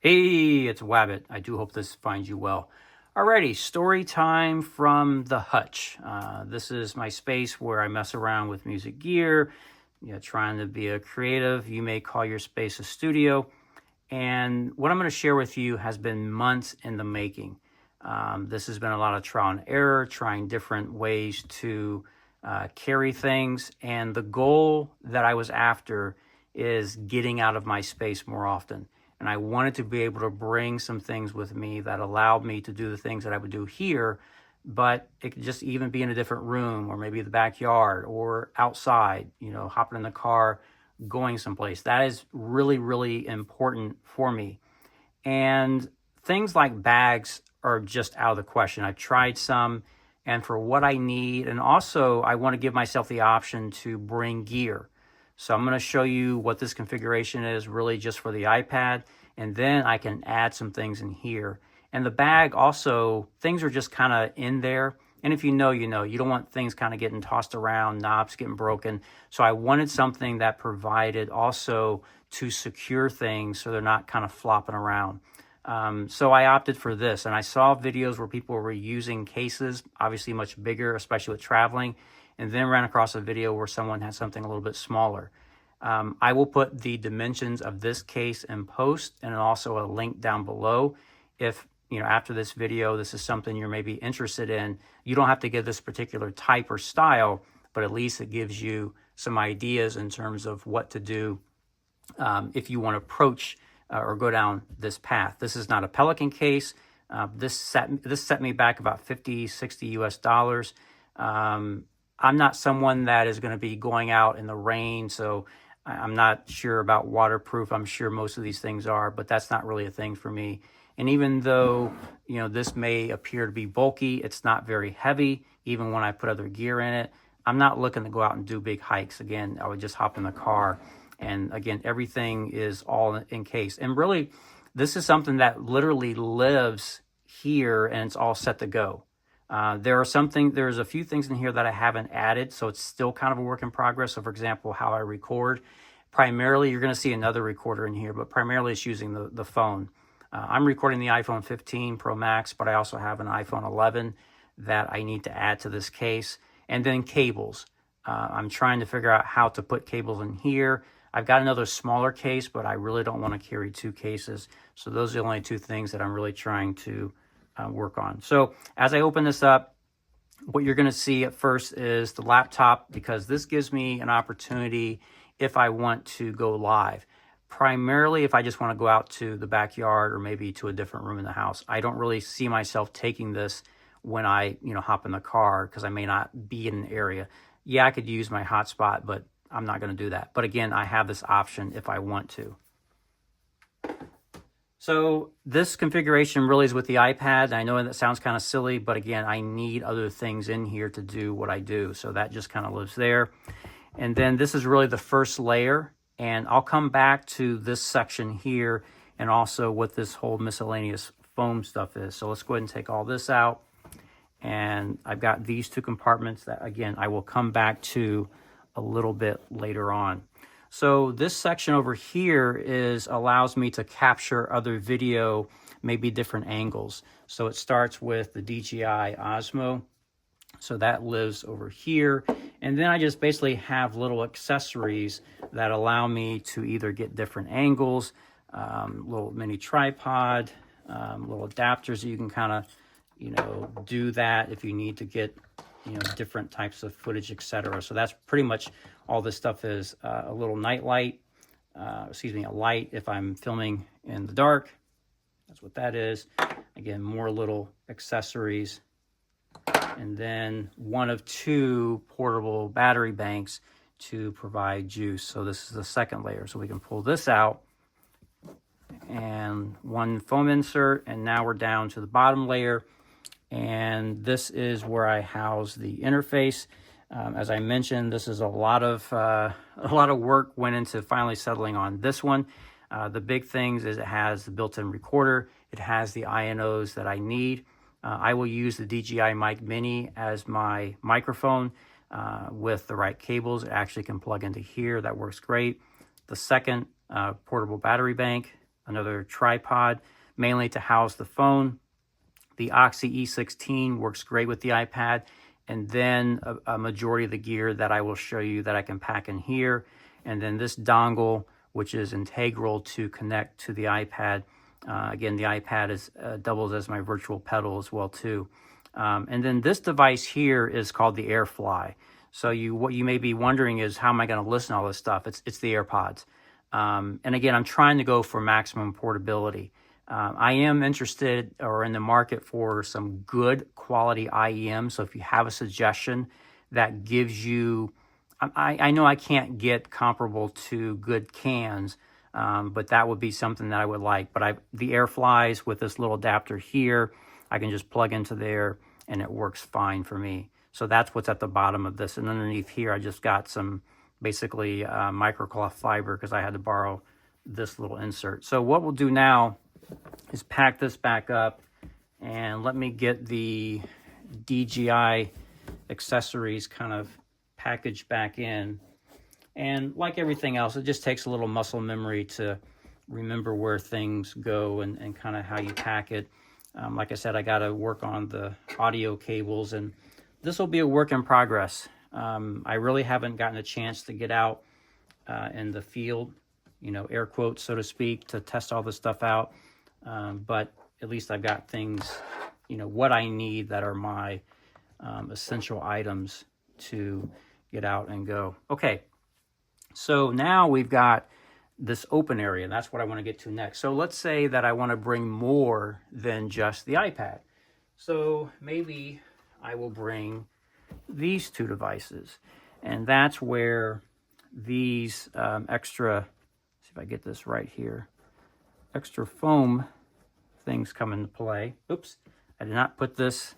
Hey, it's Wabbit. I do hope this finds you well. Alrighty, story time from the hutch. This is my space where I mess around with music gear, trying to be a creative. You may call your space a studio. And what I'm going to share with you has been months in the making. This has been a lot of trial and error, trying different ways to carry things. And the goal that I was after is getting out of my space more often. And I wanted to be able to bring some things with me that allowed me to do the things that I would do here, but it could just even be in a different room or maybe the backyard or outside, hopping in the car, going someplace. That is really, really important for me. And things like bags are just out of the question. I've tried some, and for what I need, and also I want to give myself the option to bring gear. So I'm going to show you what this configuration is really just for the iPad, and then I can add some things in here. And the bag also, things are just kind of in there. And if you know, you know, you don't want things kind of getting tossed around, knobs getting broken. So I wanted something that provided also to secure things so they're not kind of flopping around. So I opted for this, and I saw videos where people were using cases, obviously much bigger, especially with traveling, and then ran across a video where someone had something a little bit smaller. I will put the dimensions of this case in post and also a link down below. If, after this video, this is something you're maybe interested in, you don't have to get this particular type or style, but at least it gives you some ideas in terms of what to do if you want to approach or go down this path. This is not a Pelican case. This set me back about 50, 60 US dollars. I'm not someone that is going to be going out in the rain, so I'm not sure about waterproof. I'm sure most of these things are, but that's not really a thing for me. And even though, this may appear to be bulky, it's not very heavy, even when I put other gear in it. I'm not looking to go out and do big hikes. Again, I would just hop in the car. And again, everything is all in case. And really, this is something that literally lives here and it's all set to go. There's a few things in here that I haven't added, so it's still kind of a work in progress. So for example, how I record. Primarily, you're going to see another recorder in here, but primarily it's using the phone. I'm recording the iPhone 15 Pro Max, but I also have an iPhone 11 that I need to add to this case. And then cables. I'm trying to figure out how to put cables in here. I've got another smaller case, but I really don't want to carry two cases. So those are the only two things that I'm really trying to work on. So as I open this up, what you're going to see at first is the laptop, because this gives me an opportunity if I want to go live. Primarily if I just want to go out to the backyard or maybe to a different room in the house. I don't really see myself taking this when I, hop in the car because I may not be in an area. Yeah, I could use my hotspot, but I'm not going to do that. But again, I have this option if I want to. So this configuration really is with the iPad. I know that sounds kind of silly, but again, I need other things in here to do what I do. So that just kind of lives there. And then this is really the first layer. And I'll come back to this section here and also what this whole miscellaneous foam stuff is. So let's go ahead and take all this out. And I've got these two compartments that, again, I will come back to a little bit later on. So this section over here allows me to capture other video, maybe different angles. So it starts with the DJI Osmo. So that lives over here. And then I just basically have little accessories that allow me to either get different angles, little mini tripod, little adapters that you can kind of, do that if you need to get, different types of footage, etc. So that's pretty much all this stuff is. A little night light, a light if I'm filming in the dark. That's what that is. Again, more little accessories. And then one of two portable battery banks to provide juice. So this is the second layer. So we can pull this out and one foam insert. And now we're down to the bottom layer. And this is where I house the interface. As I mentioned, this is a lot of work went into finally settling on this one. The big things is it has the built-in recorder. It has the INOs that I need. I will use the DJI Mic Mini as my microphone with the right cables. It actually can plug into here. That works great. The second portable battery bank another tripod, mainly to house the phone. The Oxy E16 works great with the iPad. And then a majority of the gear that I will show you that I can pack in here. And then this dongle, which is integral to connect to the iPad. Again, the iPad doubles as my virtual pedal as well too. And then this device here is called the AirFly. So what you may be wondering is, how am I going to listen to all this stuff? It's the AirPods. And again, I'm trying to go for maximum portability. I am interested or in the market for some good quality IEM. So if you have a suggestion that gives you, I know I can't get comparable to good cans, but that would be something that I would like. But the AirFlies with this little adapter here, I can just plug into there and it works fine for me. So that's what's at the bottom of this. And underneath here, I just got some basically microcloth fiber because I had to borrow this little insert. So what we'll do now is pack this back up, and let me get the DJI accessories kind of packaged back in. And like everything else, it just takes a little muscle memory to remember where things go and kind of how you pack it. Like I said, I got to work on the audio cables, and this will be a work in progress. I really haven't gotten a chance to get out in the field, air quotes, so to speak, to test all this stuff out. But at least I've got things, what I need that are my essential items to get out and go. Okay, so now we've got this open area, and that's what I want to get to next. So let's say that I want to bring more than just the iPad. So maybe I will bring these two devices, and that's where these extra, see if I get this right here, extra foam things come into play. Oops, I did not put this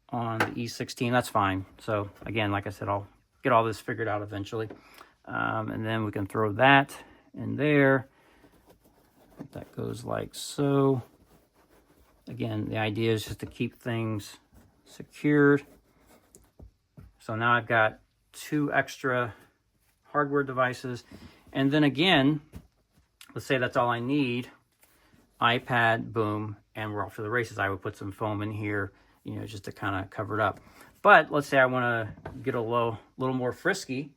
on the E16. That's fine. So again, like I said, I'll get all this figured out eventually. And then we can throw that in there. That goes like so. Again, the idea is just to keep things secured. So now I've got two extra hardware devices. And then again, let's say that's all I need. iPad, boom, and we're off to the races. I would put some foam in here, just to kind of cover it up. But let's say I want to get a little more frisky,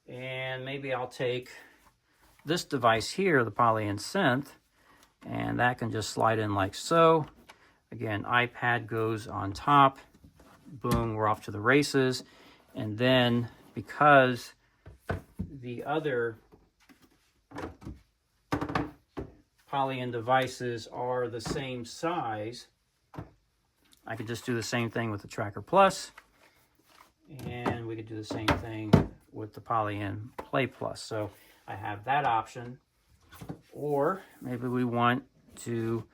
and maybe I'll take this device here, the Polyan Synth, and that can just slide in like so. Again, iPad goes on top. Boom, we're off to the races. And then because the other Polyan devices are the same size, I could just do the same thing with the Tracker Plus, and we could do the same thing with the Polyan Play Plus. So I have that option. Or maybe we want to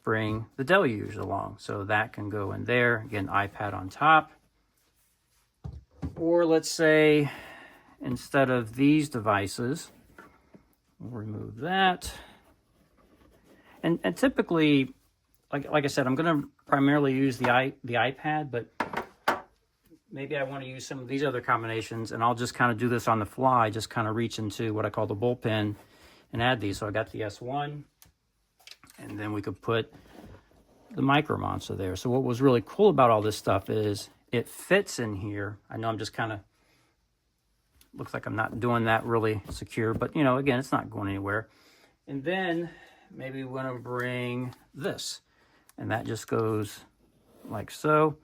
bring the deluge along, so that can go in there. Again, iPad on top. Or let's say instead of these devices, we'll remove that. And typically, like I said, I'm going to primarily use the iPad, but maybe I want to use some of these other combinations, and I'll just kind of do this on the fly, just kind of reach into what I call the bullpen and add these. So I got the S1, and then we could put the Micro Monster there. So what was really cool about all this stuff is it fits in here. I know I'm just kind of, looks like I'm not doing that really secure, but again, it's not going anywhere. And then maybe we want to bring this, and that just goes like so.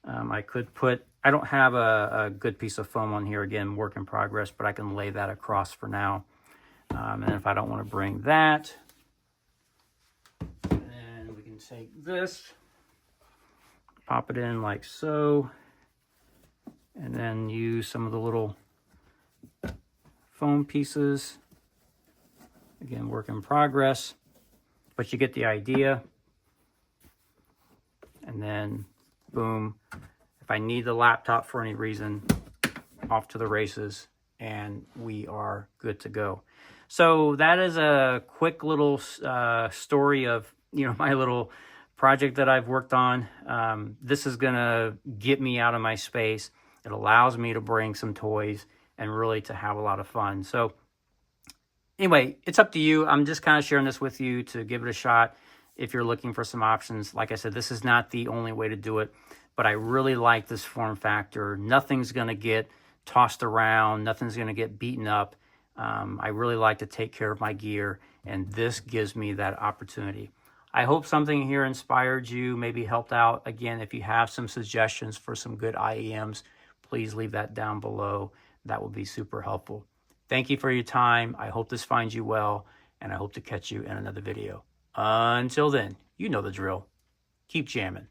I could put, I don't have a good piece of foam on here, again, work in progress, but I can lay that across for now. And if I don't want to bring that, then we can take this, pop it in like so, and then use some of the little foam pieces. Again, work in progress, but you get the idea. And then, boom, if I need the laptop for any reason, off to the races, and we are good to go. So that is a quick little story of, my little project that I've worked on. This is gonna get me out of my space. It allows me to bring some toys and really to have a lot of fun. So Anyway, it's up to you. I'm just kind of sharing this with you to give it a shot if you're looking for some options. Like I said, this is not the only way to do it, but I really like this form factor. Nothing's going to get tossed around. Nothing's going to get beaten up. I really like to take care of my gear, and this gives me that opportunity. I hope something here inspired you, maybe helped out. Again, if you have some suggestions for some good IEMs, please leave that down below. That would be super helpful. Thank you for your time. I hope this finds you well, and I hope to catch you in another video. Until then, you know the drill. Keep jamming.